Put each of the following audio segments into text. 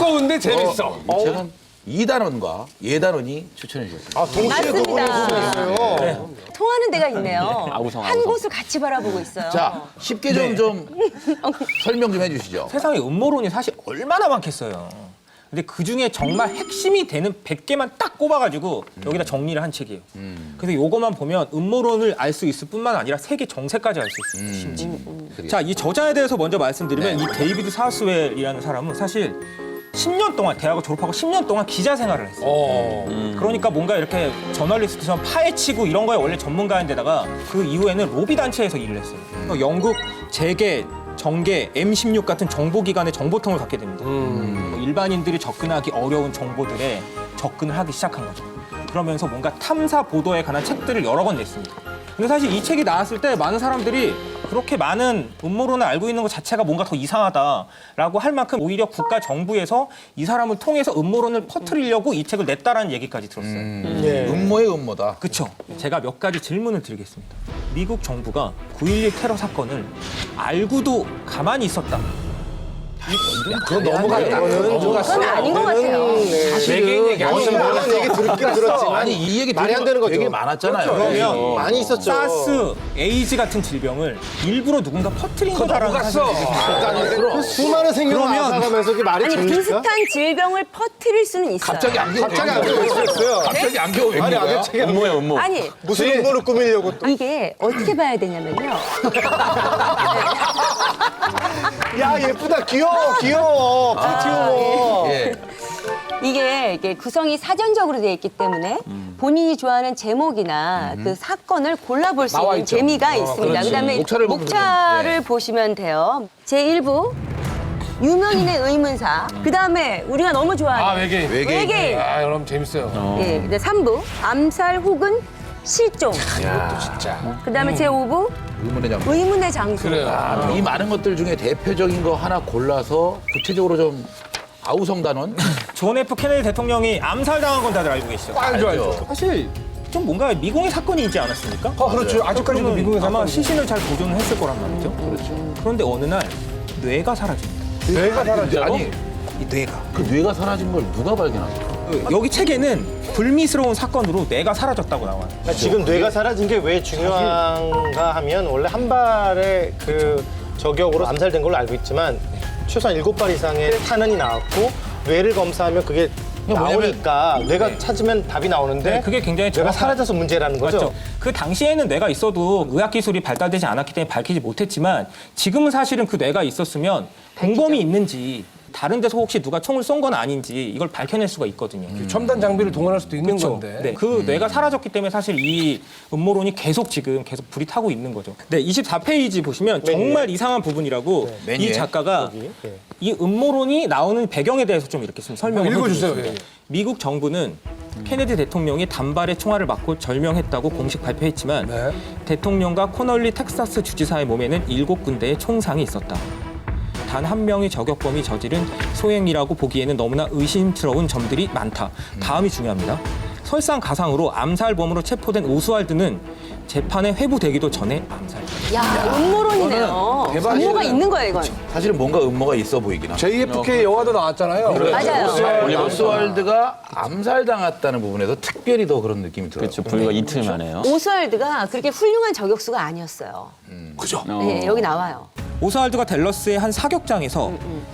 두꺼운데 재밌어. 이 책은 이단원과 예단원이 추천해 주셨습니다. 맞습니다. 네. 통하는 데가 있네요. 아우성, 한 아우성. 곳을 같이 바라보고 있어요. 자, 쉽게 좀 설명 좀 해주시죠. 세상에 음모론이 사실 얼마나 많겠어요. 근데 그중에 정말 핵심이 되는 100개만 딱 꼽아가지고 여기다 정리를 한 책이에요. 그래서 요거만 보면 음모론을 알 수 있을 뿐만 아니라 세계 정세까지 알 수 있습니다. 심지어. 자, 이 저자에 대해서 먼저 말씀드리면 이 데이비드 사우스웰이라는 사람은 사실 10년 동안 대학을 졸업하고 10년 동안 기자 생활을 했어요. 그러니까 뭔가 이렇게 저널리스트처럼 파헤치고 이런 거에 원래 전문가인데다가 그 이후에는 로비 단체에서 일을 했어요. 영국 재계, 정계, M16 같은 정보기관의 정보통을 갖게 됩니다. 일반인들이 접근하기 어려운 정보들에 접근을 하기 시작한 거죠. 그러면서 뭔가 탐사 보도에 관한 책들을 여러 권 냈습니다. 근데 사실 이 책이 나왔을 때 많은 사람들이 그렇게 많은 음모론을 알고 있는 것 자체가 뭔가 더 이상하다라고 할 만큼 오히려 국가 정부에서 이 사람을 통해서 음모론을 퍼뜨리려고 이 책을 냈다라는 얘기까지 들었어요. 음모의 음모다. 그렇죠. 제가 몇 가지 질문을 드리겠습니다. 미국 정부가 9.11 테러 사건을 알고도 가만히 있었다. 그건 넘어갔다. 그건 아닌 것 같아요. 외계인 얘기 아니야. 그런 얘기 듣긴 들었지만 아니 이 얘기 말이 안 되는 거죠. 되게 많았잖아요. 그러면 많이 있었죠. 사스, 에이즈 같은 질병을 일부러 누군가 퍼뜨린 거다라는 사실을 그 수많은 생명을 그러면- 앗아가면서 그게 말이 아니 됩니까? 비슷한 질병을 퍼뜨릴 수는 있어요. 갑자기 안경 갑자기 안 되겠어요. 갑자기 안경 왜 아니 거야? 갑자기 음모야, 음모. 아니 무슨 음모를 꾸미려고 또. 이게 어떻게 봐야 되냐면요. 야 예쁘다 귀여워 파티 후모. 예. 이게 구성이 사전적으로 되어 있기 때문에 본인이 좋아하는 제목이나 그 사건을 골라볼 수 있는 있죠. 재미가 있습니다. 그렇지. 그다음에 목차를 보면 되겠네. 보시면 돼요. 제1부 유명인의 의문사. 그다음에 우리가 너무 좋아하는 외계인. 외계인. 아, 그럼 재밌어요. 예, 근데 3부 암살 혹은 실종. 이것도 진짜. 그다음에 제5부 의문의 장소. 의문의 장소. 그래요. 이 많은 것들 중에 대표적인 거 하나 골라서 구체적으로 좀 아우성 단원. 존 F 케네디 대통령이 암살당한 건 다들 알고 계시죠? 알죠, 알죠. 사실 좀 뭔가 미궁의 사건이 있지 않았습니까? 그렇죠. 아직까지도 그러면 미국에 아마 사건. 시신을 잘 보존을 했을 거란 말이죠. 그렇죠. 그런데 어느 날 뇌가 사라집니다. 뇌가 사라져. 아니 이 뇌가. 그 뇌가 사라진 걸 누가 발견한 거야? 여기 책에는 불미스러운 사건으로 뇌가 사라졌다고 나와요. 지금 뇌가 사라진 게 왜 중요한가 하면 원래 한 발의 그 저격으로 암살된 걸로 알고 있지만 최소한 7발 이상의 탄원이 나왔고 뇌를 검사하면 그게 나오니까 뇌가 찾으면 답이 나오는데 네, 그게 굉장히 뇌가 정확한- 사라져서 문제라는 거죠. 맞죠. 그 당시에는 뇌가 있어도 의학 기술이 발달되지 않았기 때문에 밝히지 못했지만 지금은 사실은 그 뇌가 있었으면 공범이 있는지 다른 데서 혹시 누가 총을 쏜 건 아닌지 이걸 밝혀낼 수가 있거든요. 첨단 장비를 동원할 수도 있는 그렇죠. 건데. 네, 그 뇌가 사라졌기 때문에 사실 이 음모론이 계속 불이 타고 있는 거죠. 네, 24페이지 보시면 정말 이상한 부분이라고 맨 이 위에. 작가가 이 음모론이 나오는 배경에 대해서 좀 이렇게 좀 설명을 읽어주세요. 해주셨습니다. 미국 정부는 케네디 대통령이 단발의 총알을 맞고 절명했다고 공식 발표했지만 네. 대통령과 코널리 텍사스 주지사의 몸에는 7군데의 총상이 있었다. 단 한 명의 저격범이 저지른 소행이라고 보기에는 너무나 의심스러운 점들이 많다. 다음이 중요합니다. 설상가상으로 암살범으로 체포된 오스왈드는 재판에 회부되기도 전에 암살됐다. 야, 음모론이네요. 대박이네. 음모가 있는 거예요, 이건. 사실은 뭔가 음모가 있어 보이긴 하죠. JFK 영화도 나왔잖아요. 맞아요. 오스왈드가 암살당했다는 부분에서 특별히 더 그런 느낌이 들어요. 그렇죠. 불과 이틀 만에요. 오스왈드가 그렇게 훌륭한 저격수가 아니었어요. 그죠? 네, 여기 나와요. 오스왈드가 댈러스의 한 사격장에서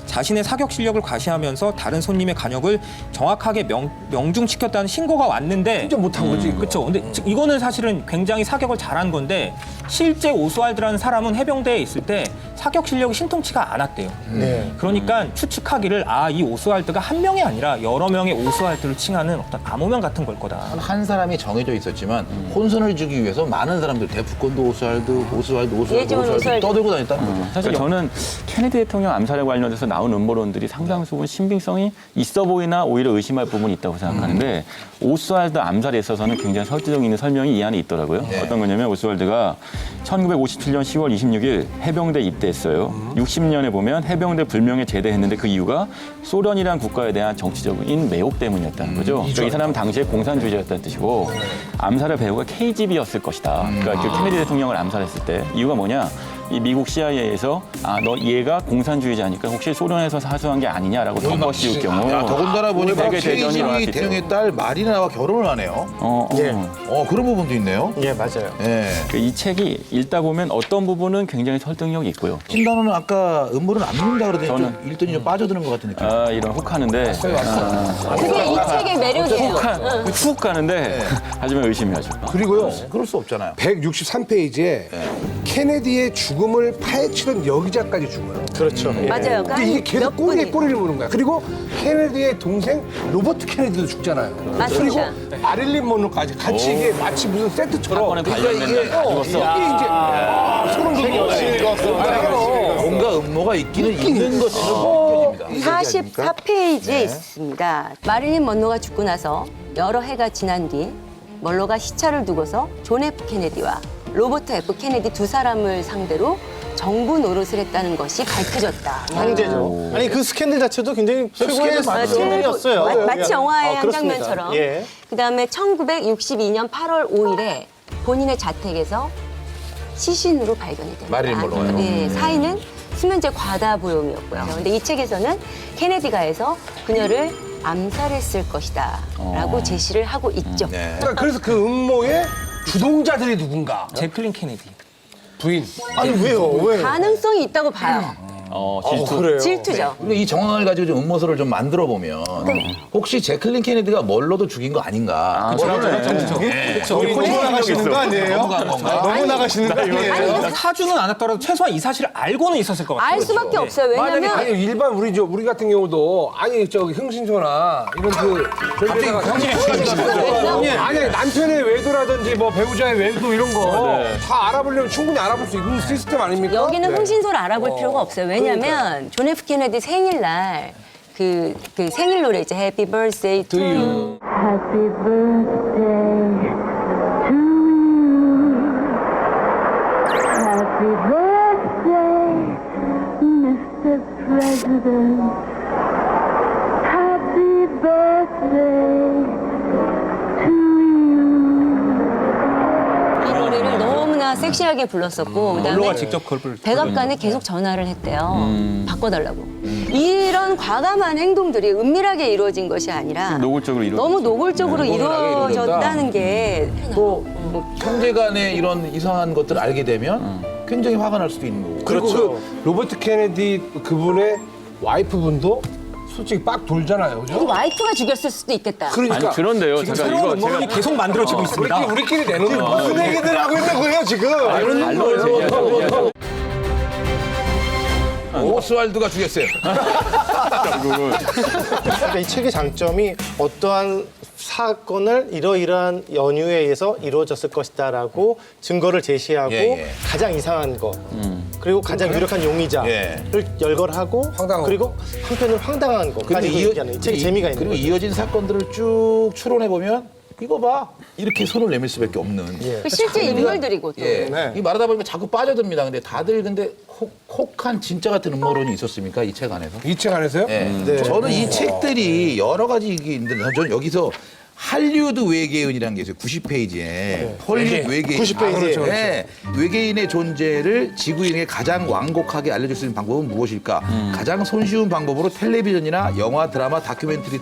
자신의 사격 실력을 과시하면서 다른 손님의 간역을 정확하게 명중시켰다는 신고가 왔는데 진짜 못한 거지. 이거. 그렇죠. 근데 이거는 사실은 굉장히 사격을 잘한 건데 실제 오스왈드라는 사람은 해병대에 있을 때 사격 실력이 신통치가 않았대요. 네. 그러니까 추측하기를 이 오스왈드가 한 명이 아니라 여러 명의 오스왈드를 칭하는 어떤 암호명 같은 걸 거다. 한 사람이 정해져 있었지만 혼선을 주기 위해서 많은 사람들 대북권도 오스왈드 예지원 오스왈드. 떠들고 다녔다는 거죠. 사실 저는 케네디 대통령 암살에 관련해서 나온 음모론들이 상당수는 신빙성이 있어 보이나 오히려 의심할 부분이 있다고 생각하는데 오스왈드 암살에 있어서는 굉장히 설득력 있는 설명이 이 안에 있더라고요. 어떤 거냐면 오스왈드가 1957년 10월 26일 해병대 입대했어요. 60년에 보면 해병대 불명예 제대했는데 그 이유가 소련이라는 국가에 대한 정치적인 매혹 때문이었다는 거죠. 그러니까 이 사람은 당시에 공산주의자였다는 뜻이고 암살의 배후가 KGB였을 것이다. 그러니까 그 케네디 대통령을 암살했을 때 이유가 뭐냐? 이 미국 CIA에서 너 얘가 공산주의자니까 혹시 소련에서 사수한 게 아니냐라고 덮어 씌울 경우 야, 더군다나 보니까 세계 대전이 일어날 수 케이지 있죠. 대통령의 딸 마리나와 결혼을 하네요. 예. 그런 부분도 있네요. 예, 맞아요. 예. 이 책이 읽다 보면 어떤 부분은 굉장히 설득력이 있고요. 신단어는 아까 음모론 안 믿는다 그러더니 좀 저는- 읽더니 좀 빠져드는 것 같은 느낌. 이런 혹하는데 그게 이 책의 매력이에요. 훅 가는데 하지만 의심해야죠. 그리고요. 그럴 수 없잖아요. 163페이지에 케네디의 죽음을 파헤치던 여기자까지 죽어요. 그렇죠. 예. 맞아요. 근데 이게 계속 몇 꼬리에 분이. 꼬리를 무는 거야. 그리고 케네디의 동생 로버트 케네디도 죽잖아요. 맞습니다. 그리고 마릴린 monroe까지 같이 이게 마치 무슨 세트처럼. 사건에 관련된 이게 다 죽었어. 이제 소름 돋는 뭔가 음모가 있기는 있는 것처럼 느껴집니다. 44페이지에 있습니다. 마릴린 먼로가 죽고 나서 여러 해가 지난 뒤 먼로가 시차를 두고서 존 F 케네디와 로버트 F 케네디 두 사람을 상대로 정부 노릇을 했다는 것이 밝혀졌다. 황제죠. 아니 그 스캔들 자체도 굉장히 최고의 아, 스캔들이었어요. 마치 영화의 한 그렇습니다. 장면처럼. 예. 그다음에 1962년 8월 5일에 본인의 자택에서 시신으로 발견이 됩니다. 마릴린 먼로요? 네, 사인은 수면제 과다 보형이었고요. 근데 이 책에서는 케네디가 해서 그녀를 암살했을 것이다라고 제시를 하고 있죠. 네. 그래서 그 음모의 주동자들이 누군가? 제클린 케네디. 부인. 아니 왜요? 왜? 가능성이 있다고 봐요. 질투. 그래요. 질투죠. 근데 이 정황을 가지고 좀 음모설을 좀 만들어 보면 혹시 제클린 케네디가 멀로도 죽인 거 아닌가? 너무 나가시는 거 아니에요? 넘어간 건가? 너무 나가시는 거 아니에요? 사주는 않았더라도 최소한 이 사실을 알고는 있었을 것 같아요. 알 수밖에 없어요. 만약에 왜냐면 아니 일반 우리 같은 경우도 아니 저기 흥신소나 이런 그 저기다가 아니 남편의 외도라든지 뭐 배우자의 외도 이런 거 다 알아보려면 충분히 알아볼 수 있는 시스템 아닙니까? 여기는 네. 흥신소를 알아볼 필요가 없어요. 왜냐면 존 F 케네디 생일날 그 생일 노래 있죠. Happy Birthday to you. Happy birthday to you. Happy birthday, Mr. President. Happy birthday to you. 이 노래를 너무나 섹시하게 불렀었고 그다음에 먼로가 직접 그걸 불렀죠. 백악관에 계속 전화를 했대요. 바꿔달라고. 이런 과감한 행동들이 은밀하게 이루어진 것이 아니라 노골적으로 이루어졌죠. 너무 노골적으로 은밀하게 이루어졌다는 게 또 형제간의 이런 이상한 것들을 알게 되면 굉장히 화가 날 수도 있는 거고. 그리고 그 로버트 케네디 그분의 와이프분도 솔직히 빡 돌잖아요, 그 그죠? 와이프가 죽였을 수도 있겠다. 그러니까 아니 그런데요. 지금 제가 새로운 이거 음모론이 계속 만들어지고 있습니다. 우리끼리 내놓는 거 무슨 얘기들 하고 있는 거예요 지금? 알로 제기하죠. 오스왈드가 죽였어요. 그러니까 이 책의 장점이 어떠한 사건을 이러이러한 연유에 의해서 이루어졌을 것이다라고 증거를 제시하고 예. 가장 이상한 거 그리고 가장 유력한 용의자를 예. 열거하고 황당한 그리고 한편으로 황당한 거까지 얘기하는 이 책의 재미가 있는 그리고 거죠. 이어진 사건들을 쭉 추론해 보면 이거 봐 이렇게 손을 내밀 수밖에 없는. 그 실제 인물들이고 또. 예. 네. 이 말하다 보니까 자꾸 빠져듭니다. 근데 다들 근데 혹한 진짜 같은 음모론이 있었습니까 이 책 안에서? 이 책 안에서요? 예. 네. 저는 이 책들이 여러 가지 이게 있는데 저는 여기서 할리우드 외계인이라는 게 있어요. 90페이지에 헐리우드 외계인. 90페이지에. 그렇죠. 네. 외계인의 존재를 지구인에게 가장 완곡하게 알려줄 수 있는 방법은 무엇일까? 가장 손쉬운 방법으로 텔레비전이나 영화, 드라마, 다큐멘터리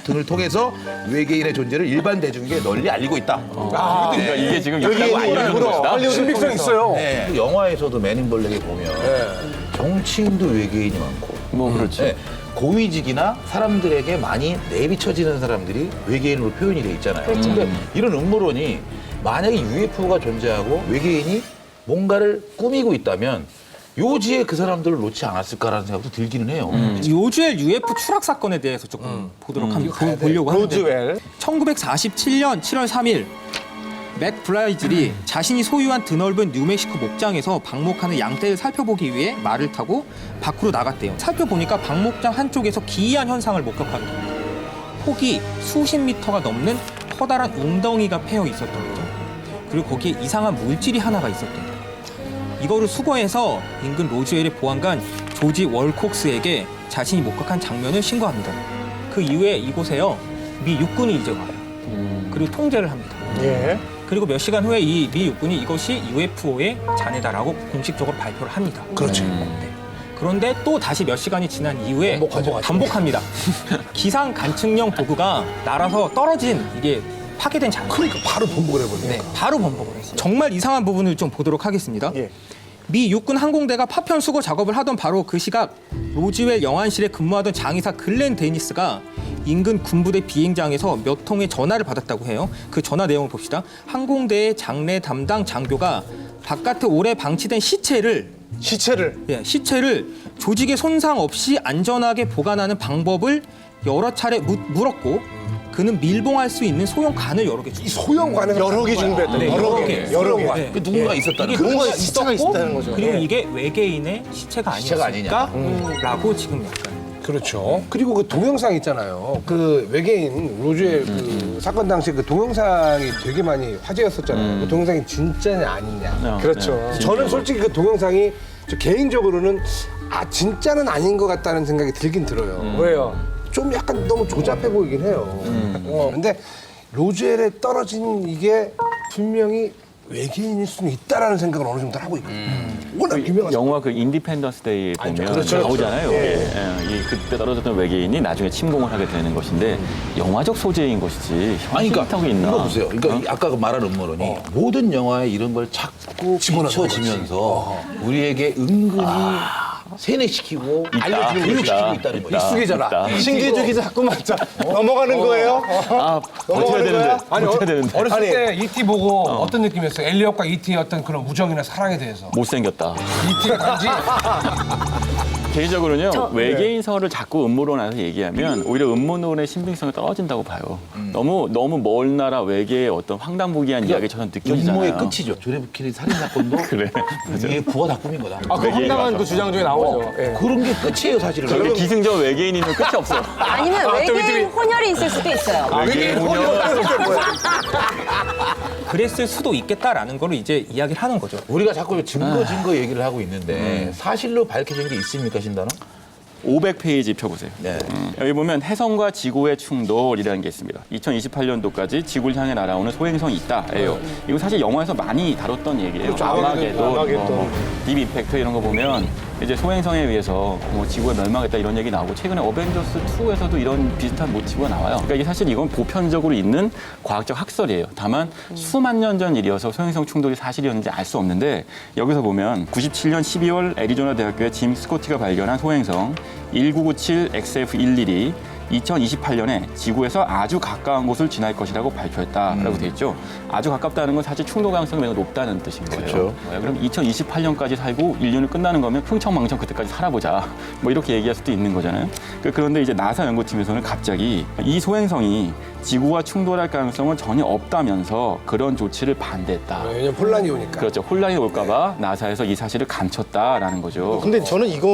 등을 통해서 외계인의 존재를 일반 대중에게 널리 알리고 있다. 그러니까 이게 지금 있다고 외계인이 알려주는 일부러 것이다. 할리우드 신빙성 있어요. 네. 그 영화에서도 맨인블랙에 보면 정치인도 외계인이 많고 뭐 그렇죠. 네. 고위직이나 사람들에게 많이 내비쳐지는 사람들이 외계인으로 표현이 돼 있잖아요. 근데 이런 음모론이 만약에 UFO가 존재하고 외계인이 뭔가를 꾸미고 있다면 요지에 그 사람들을 놓지 않았을까라는 생각도 들기는 해요. 요주엘 UFO 추락 사건에 대해서 조금 보려고 하는데 로즈웰 1947년 7월 3일 맥 브라이즐이 자신이 소유한 드넓은 뉴멕시코 목장에서 방목하는 양떼를 살펴보기 위해 말을 타고 밖으로 나갔대요. 살펴보니까 방목장 한쪽에서 기이한 현상을 목격하게 됩니다. 폭이 수십 미터가 넘는 커다란 웅덩이가 패여 있었던 거죠. 그리고 거기에 이상한 물질이 하나가 있었던 거예요. 이거를 수거해서 인근 로즈웰의 보안관 조지 월콕스에게 자신이 목격한 장면을 신고합니다. 그 이후에 이곳에요 미 육군이 이제 와요. 그리고 통제를 합니다. 예. 그리고 몇 시간 후에 이 미 육군이 이것이 UFO의 잔해다라고 공식적으로 발표를 합니다. 그렇지. 네. 그런데 또 다시 몇 시간이 지난 이후에 반복합니다. 기상 관측용 도구가 날아서 떨어진 이게 파괴된 잔해. 그러니까 바로 번복을 해버리네. 네, 바로 번복을 했어요. 정말 이상한 부분을 좀 보도록 하겠습니다. 예. 미 육군 항공대가 파편 수거 작업을 하던 바로 그 시각 로즈웰 영안실에 근무하던 장의사 글렌 데니스가 인근 군부대 비행장에서 몇 통의 전화를 받았다고 해요. 그 전화 내용을 봅시다. 항공대의 장례 담당 장교가 바깥에 오래 방치된 시체를 조직의 손상 없이 안전하게 보관하는 방법을 여러 차례 물었고 그는 밀봉할 수 있는 소형 관을 여러 개 이 소형관에서 여러 개 준비했다. 네, 여러 개. 네. 그 누군가 있었다는 이게 거죠. 누군가 시체가 있었다는 거죠. 그리고 예. 이게 외계인의 시체가 시체가 아니었을까? 라고 지금 약간 그렇죠. 그리고 그 동영상 있잖아요. 그 외계인 로즈의 그 사건 당시 그 동영상이 되게 많이 화제였었잖아요. 그 동영상이 진짜냐 아니냐. 그렇죠. 네. 저는 솔직히 그 동영상이 저 개인적으로는 진짜는 아닌 것 같다는 생각이 들긴 들어요. 왜요? 좀 약간 너무 조잡해 보이긴 해요. 근데 로즈웰에 떨어진 이게 분명히 외계인일 수는 있다라는 생각을 어느 정도 하고 있거든요. 워낙 유명한 영화 그 인디펜던스 데이에 보면 그렇죠. 나오잖아요. 이 그때 떨어졌던 외계인이 나중에 침공을 하게 되는 것인데 영화적 소재인 것이지 아니, 현실하고 있나? 이거 보세요. 그러니까 아까 그 말한 음모론이 모든 영화에 이런 걸 자꾸 비춰지면서 우리에게 은근히 세뇌시키고 알려주는 교육시키고 있다는 거죠. 익숙해져라. 신기주 기자 자꾸만 넘어가는 거예요? 아, 버텨야 되는데. 버텨야 되는데. 어렸을 때 E.T. 보고 어떤 느낌이었어요? 엘리엇과 E.T.의 어떤 그런 우정이나 사랑에 대해서. 못생겼다. E.T.가 단지 개인적으로는요, 외계인설을 자꾸 음모론에서 얘기하면 오히려 음모론의 신빙성이 떨어진다고 봐요. 너무 먼 나라 외계의 어떤 황당무계한 이야기처럼 느껴지잖아요. 음모의 끝이죠. 존 F 케네디 살인 사건도 그래. 이게 부가 다 꾸민 거다. 그 황당한 그 주장 중에 나오죠. 예. 그런 게 끝이에요, 사실은. 저렇게 기승전 외계인이면 끝이 없어. 아니면 외계인 혼혈이 있을 수도 있어요. 외계인 그랬을 수도 있겠다라는 걸 이제 이야기를 하는 거죠. 우리가 자꾸 증거 얘기를 하고 있는데 사실로 밝혀진 게 있습니까, 신단어? 500페이지 펴보세요. 네. 여기 보면 해성과 지구의 충돌이라는 게 있습니다. 2028년도까지 지구를 향해 날아오는 소행성이 있다예요. 이거 사실 영화에서 많이 다뤘던 얘기예요. 아마게돈, 딥 임팩트 이런 거 보면 이제 소행성에 의해서 뭐 지구가 멸망했다 이런 얘기 나오고 최근에 어벤져스 2에서도 이런 비슷한 모티브가 나와요. 그러니까 이게 사실 이건 보편적으로 있는 과학적 학설이에요. 다만 수만 년 전 일이어서 소행성 충돌이 사실이었는지 알 수 없는데 여기서 보면 97년 12월 애리조나 대학교의 짐 스코티가 발견한 소행성 1997XF112이 2028년에 지구에서 아주 가까운 곳을 지날 것이라고 발표했다라고 돼 있죠. 아주 가깝다는 건 사실 충돌 가능성이 매우 높다는 뜻인 거예요. 그렇죠. 그럼 2028년까지 살고 인류는 끝나는 거면 흥청망청 그때까지 살아보자. 뭐 이렇게 얘기할 수도 있는 거잖아요. 그런데 이제 나사 연구팀에서는 갑자기 이 소행성이 지구와 충돌할 가능성은 전혀 없다면서 그런 조치를 반대했다. 왜냐면 혼란이 오니까. 그렇죠. 혼란이 올까봐 나사에서 이 사실을 감췄다라는 거죠. 근데 저는 이거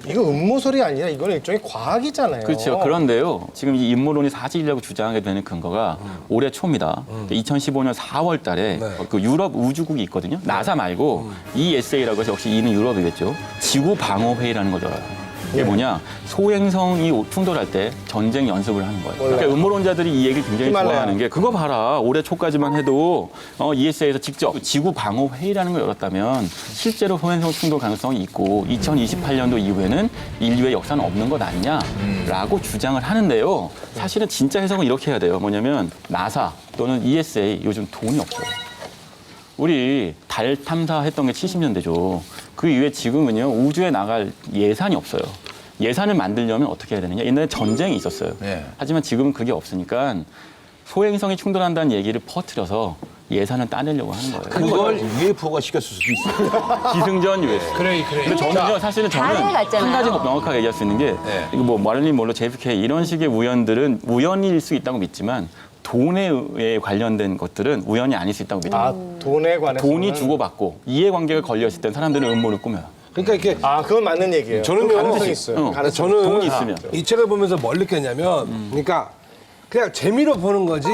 음모설이 아니라 이거는 일종의 과학이잖아요. 그렇죠. 그런데요. 지금 이陰謀論이 사실이라고 주장하게 되는 근거가 올해 초입니다. 2015년 4월 달에 그 유럽 우주국이 있거든요. 나사 말고 ESA라고 해서 역시 이는 유럽이겠죠. 지구 방어 회의라는 걸 열어요. 이게 뭐냐? 소행성이 충돌할 때 전쟁 연습을 하는 거예요. 그러니까 음모론자들이 이 얘기를 굉장히 좋아하는 게 그거 봐라. 올해 초까지만 해도 ESA에서 직접 지구 방어 회의라는 걸 열었다면 실제로 소행성 충돌 가능성이 있고 2028년도 이후에는 인류의 역사는 없는 것 아니냐라고 주장을 하는데요. 사실은 진짜 해석은 이렇게 해야 돼요. 뭐냐면 나사 또는 ESA 요즘 돈이 없어요. 우리 달 탐사했던 게 70년대죠. 그 이후에 지금은요, 우주에 나갈 예산이 없어요. 예산을 만들려면 어떻게 해야 되느냐? 옛날에 전쟁이 있었어요. 네. 하지만 지금은 그게 없으니까 소행성이 충돌한다는 얘기를 퍼뜨려서 예산을 따내려고 하는 거예요. 그걸 UFO가 시켰을 수도 있어요. 기승전 UFO. 그래. 근데 저는요, 사실은 저는 달에 갔잖아요. 한 가지 명확하게 얘기할 수 있는 게 이거 뭐 마릴린 몰로 JFK 이런 식의 우연들은 우연일 수 있다고 믿지만 돈에 관련된 것들은 우연이 아닐 수 있다고 믿어요. 돈에 관해서 돈이 주고받고 이해관계가 걸려있을 땐 사람들은 음모를 꾸며요. 그러니까 이렇게 그건 맞는 얘기예요. 저는요, 가능성이 있어요. 저는 돈이 있으면. 이 책을 보면서 뭘 느꼈냐면, 그러니까 그냥 재미로 보는 거지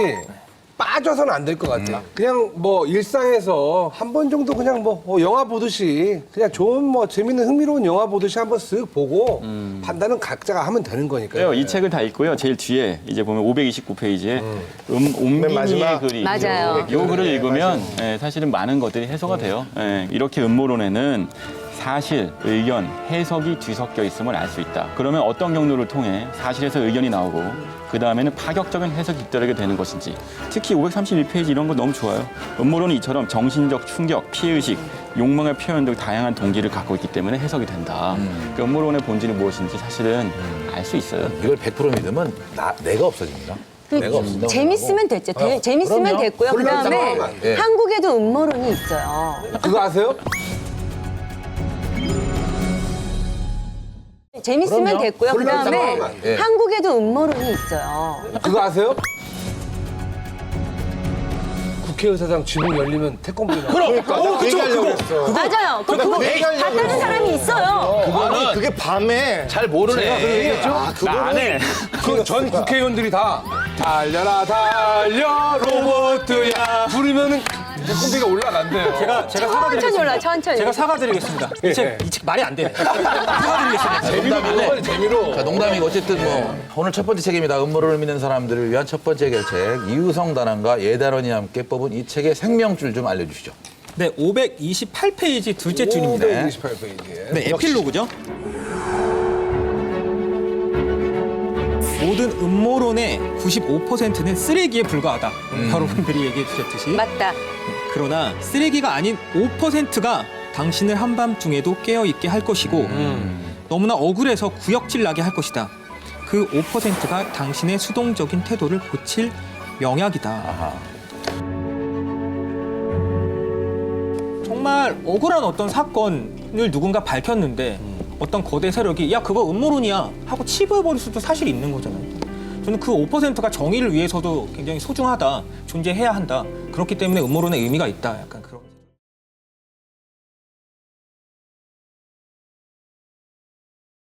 빠져서는 안 될 것 같아요. 그냥 뭐 일상에서 한 번 정도 그냥 뭐 영화 보듯이 그냥 좋은 뭐 재밌는 흥미로운 영화 보듯이 한번 쓱 보고 판단은 각자가 하면 되는 거니까요. 이 책을 다 읽고요. 제일 뒤에 이제 보면 529페이지에 맨 옴기니의 마지막. 글이 맞아요. 요 글을 읽으면 사실은 많은 것들이 해소가 돼요. 이렇게 음모론에는 사실, 의견, 해석이 뒤섞여 있음을 알 수 있다. 그러면 어떤 경로를 통해 사실에서 의견이 나오고 그 다음에는 파격적인 해석이 잇따르게 되는 것인지. 특히 531페이지 이런 거 너무 좋아요. 음모론이 이처럼 정신적 충격, 피해의식, 욕망의 표현 등 다양한 동기를 갖고 있기 때문에 해석이 된다. 그 음모론의 본질이 무엇인지 사실은 알 수 있어요. 이걸 100% 믿으면 내가 없어집니다. 내가 없어진다. 재밌으면 됐죠. 재밌으면 그럼요. 됐고요. 그다음에 혼란스러우면 안 돼. 한국에도 음모론이 있어요. 그거 아세요? 재밌으면 그럼요. 됐고요. 그다음에 혼란스러우면 안 돼. 한국에도 음모론이 있어요. 그거 아세요? 국회의사당 지붕 열리면 태권br이 나와. 그러니까 얘기하려고 했어. 맞아요. 그거 봤다는 사람이 있어요. 그게 밤에 잘 모르네. 안 해. 전 국회의원들이 다 달려라 달려 로봇야 부르면은 태권비가 올라간대요. 제가 천천히 사과드리겠습니다. 올라, 천천히. 제가 사과드리겠습니다. 이 책 말이 안 되네. 사과드리겠습니다. 재미로 보는 거지 재미로. 자, 농담이고 어쨌든 뭐 오늘 첫 번째 책입니다. 음모론을 믿는 사람들을 위한 첫 번째 해결책. 이유성 단원과 예단원이 함께 뽑은 이 책의 생명줄 좀 알려주시죠. 네, 528페이지 둘째 줄입니다. 528페이지에. 네, 에필로그죠. 모든 음모론의 95%는 쓰레기에 불과하다. 여러분들이 얘기해 주셨듯이. 맞다. 그러나 쓰레기가 아닌 5%가 당신을 한밤중에도 깨어있게 할 것이고 너무나 억울해서 구역질 나게 할 것이다. 그 5%가 당신의 수동적인 태도를 고칠 명약이다. 정말 억울한 어떤 사건을 누군가 밝혔는데 어떤 거대 세력이 야 그거 음모론이야 하고 치부해버릴 수도 사실 있는 거잖아요. 저는 그 5%가 정의를 위해서도 굉장히 소중하다, 존재해야 한다. 그렇기 때문에 음모론의 의미가 있다. 약간 그런.